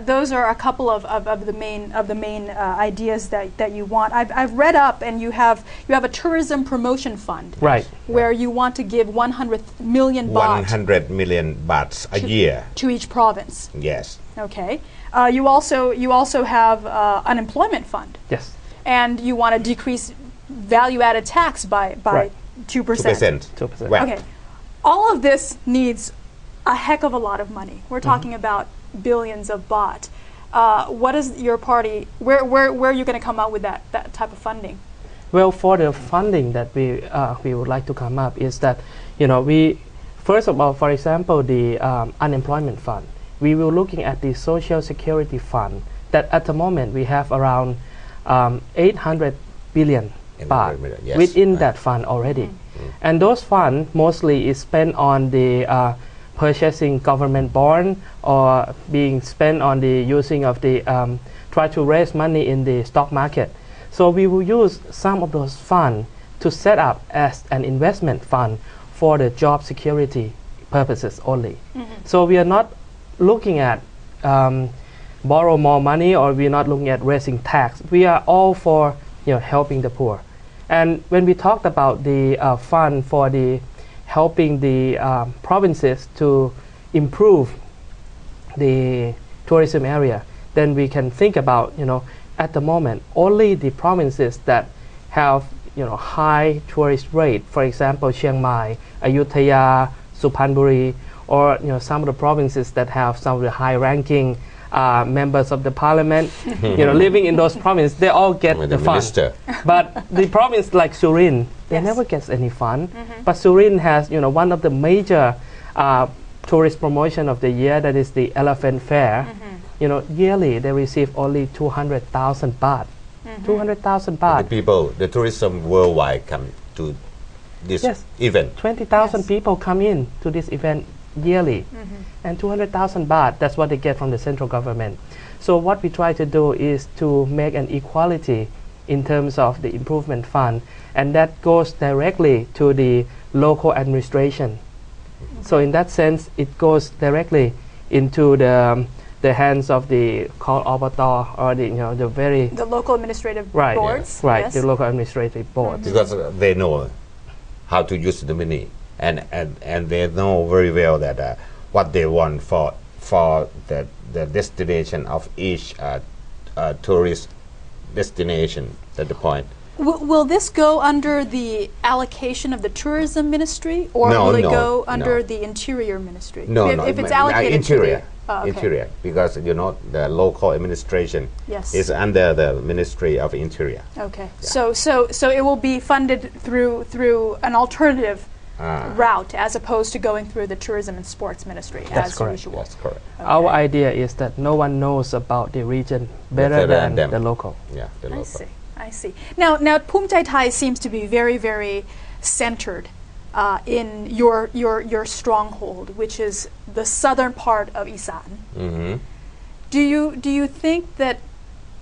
those are a couple of the main ideas that you want. I've read up, and you have a tourism promotion fund, right, where you want to give 100 million baht, 100 million bahts a year to each province. Yes. Okay. You also have unemployment fund. Yes. And you want to decrease value-added tax by right. 2%. 2%. Well, Okay. All of this needs a heck of a lot of money. We're talking about billions of baht. What is your party, where are you going to come up with that type of funding? Well, for the funding that we would like to come up is that, we, first of all, for example, the unemployment fund, we will looking at the social security fund that at the moment we have around 800 billion baht yes, within right. that fund already. And those funds mostly is spent on the purchasing government bond or being spent on the using of the try to raise money in the stock market. So we will use some of those funds to set up as an investment fund for the job security purposes only. So we are not looking at borrow more money, or we're not looking at raising tax. We are all for helping the poor. And when we talked about the fund for the helping the provinces to improve the tourism area, then we can think about, at the moment, only the provinces that have, high tourist rate, for example, Chiang Mai, Ayutthaya, Suphanburi, or, some of the provinces that have some of the high-ranking members of the parliament, living in those provinces, they all get the fund. But the province like Surin, they never gets any fund. But Surin has, one of the major tourist promotion of the year, that is the Elephant Fair. Yearly they receive only 200,000 baht. 200,000 baht. The people, the tourism worldwide come to this event. 20,000 people come in to this event yearly, and 200,000 baht, that's what they get from the central government. So what we try to do is to make an equality in terms of the improvement fund, and that goes directly to the local administration. So in that sense, it goes directly into the hands of the called Obata, or the local administrative boards. Right, the local administrative boards. Because they know how to use the money. And they know very well that what they want for the destination of each tourist destination. That's the point. Will this go under the allocation of the tourism ministry, or will it go under the interior ministry? No, if it's allocated interior. To the, interior, because the local administration is under the Ministry of Interior. Okay, yeah. So it will be funded through an alternative route, as opposed to going through the Tourism and Sports Ministry. That's as correct. usual. That's correct. Okay. Our idea is that no one knows about the region better than the local. Yeah, the local. I see. Now Phum Chai Thai seems to be very, very centered in your stronghold, which is the southern part of Isan. Do you think that,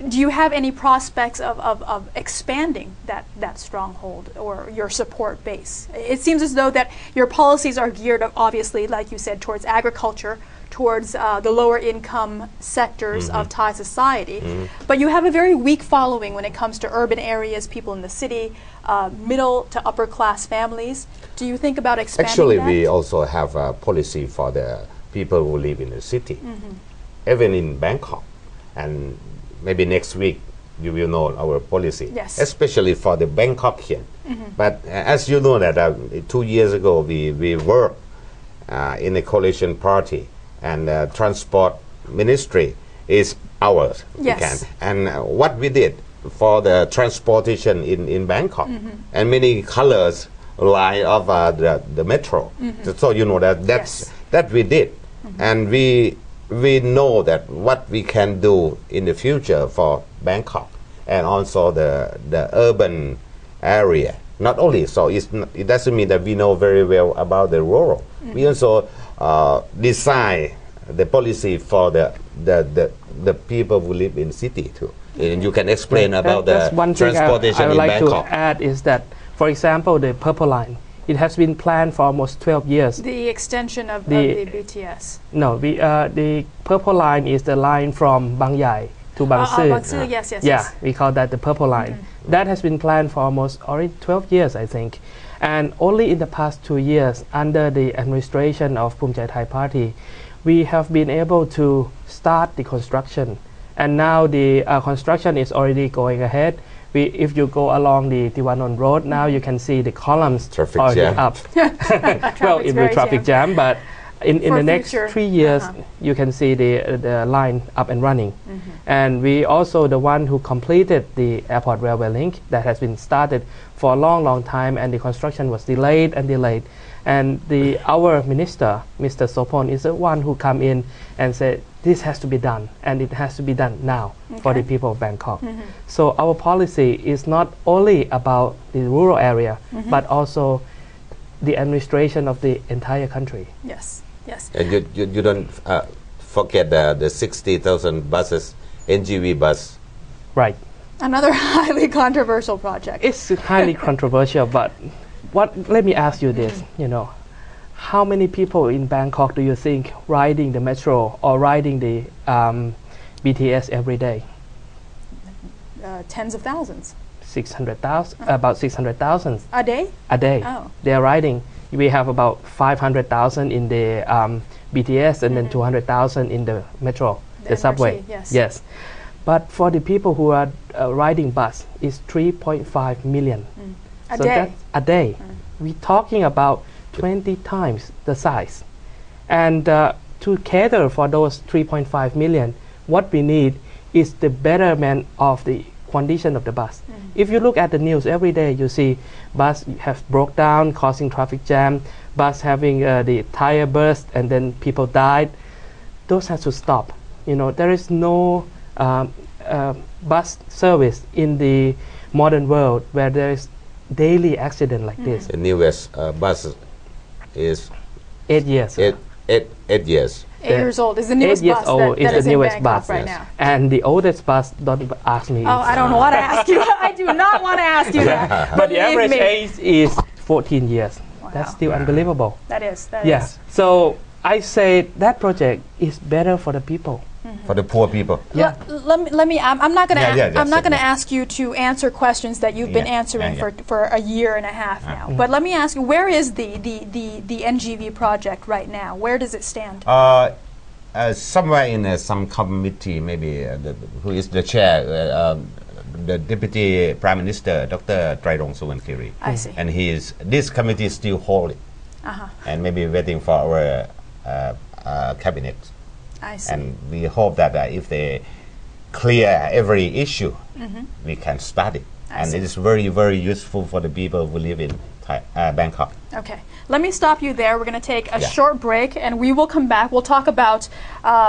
do you have any prospects of expanding that stronghold or your support base? It seems as though that your policies are geared, obviously, like you said, towards agriculture, towards the lower income sectors of Thai society. But you have a very weak following when it comes to urban areas, people in the city, middle to upper class families. Do you think about expanding Actually, that? we also have a policy for the people who live in the city, even in Bangkok. And maybe next week you will know our policy, especially for the Bangkokian. But as you know that 2 years ago we worked in a coalition party, and transport ministry is ours. And what we did for the transportation in Bangkok, and many colors line of the metro. So you know that we did, and we know that what we can do in the future for Bangkok, and also the urban area. Not only so, it doesn't mean that we know very well about the rural. We also design the policy for the people who live in city too. And you can explain about the transportation I would in like Bangkok. to add is that, for example, the Purple Line It has been planned for almost 12 years. The extension of the BTS. No, the purple line is the line from Bang Yai to Bang Si. Bang Si, yes. Yeah, we call that the purple line. That has been planned for almost already 12 years, I think. And only in the past 2 years, under the administration of Phum Chai Thai Party, we have been able to start the construction. And now the construction is already going ahead. If you go along the Tiwanon Road, now you can see the columns Traffic jam. up. Well, it will traffic jam, but in the next 3 years, you can see the line up and running. And we also the one who completed the airport railway link that has been started for a long time, and the construction was delayed. And our minister, Mr. Sopon, is the one who come in and said, this has to be done, and it has to be done now for the people of Bangkok. So our policy is not only about the rural area, but also the administration of the entire country. Yes. And you don't forget the 60,000 buses, NGV bus. Right. Another highly controversial project. It's highly controversial, but let me ask you this, how many people in Bangkok do you think riding the metro or riding the BTS every day? Tens of thousands. 600,000, about 600,000. A day? A day. Oh. They are riding. We have about 500,000 in the BTS and then 200,000 in the metro, the subway. Yes. But for the people who are riding bus, it's 3.5 million. A so day. That's a day. We're talking about 20 times the size. And to cater for those 3.5 million, what we need is the betterment of the condition of the bus. If you look at the news every day, you see bus have broke down, causing traffic jam, bus having the tire burst, and then people died. Those have to stop. There is no bus service in the modern world where there is daily accident like this. The newest bus is 8 years. 8 years. 8 years old is the newest 8 years bus old that is is the in newest Bangkok bus right now. And the oldest bus, don't ask me. Oh, I don't want to ask you. I do not want to ask you that. But the average age is 14 years. Wow. That's still unbelievable. That is. So I say that project is better for the people. For the poor people. Yeah. Let me. I'm not going to. I'm not going to yeah. ask you to answer questions that you've been answering for a year and a half now. But let me ask you, where is the NGV project right now? Where does it stand? Somewhere in some committee, maybe who is the chair, the Deputy Prime Minister, Dr. Trairong Suwankiri. I see. And this committee is still holding, and maybe waiting for our cabinet. I see. And we hope that if they clear every issue, we can start it. And it is very, very useful for the people who live in Bangkok. Okay. Let me stop you there. We're going to take a short break, and we will come back. We'll talk about,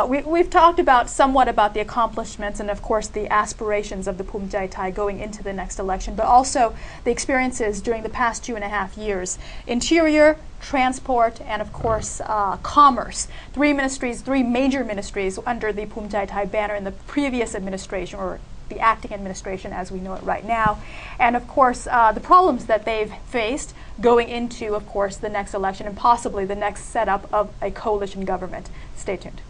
we've talked about somewhat about the accomplishments and, of course, the aspirations of the Phum Chai Thai going into the next election, but also the experiences during the past 2.5 years. Interior, transport, and, of course, commerce. 3 major ministries under the Phum Chai Thai banner in the previous administration, or the acting administration as we know it right now. And of course, the problems that they've faced going into, of course, the next election and possibly the next setup of a coalition government. Stay tuned.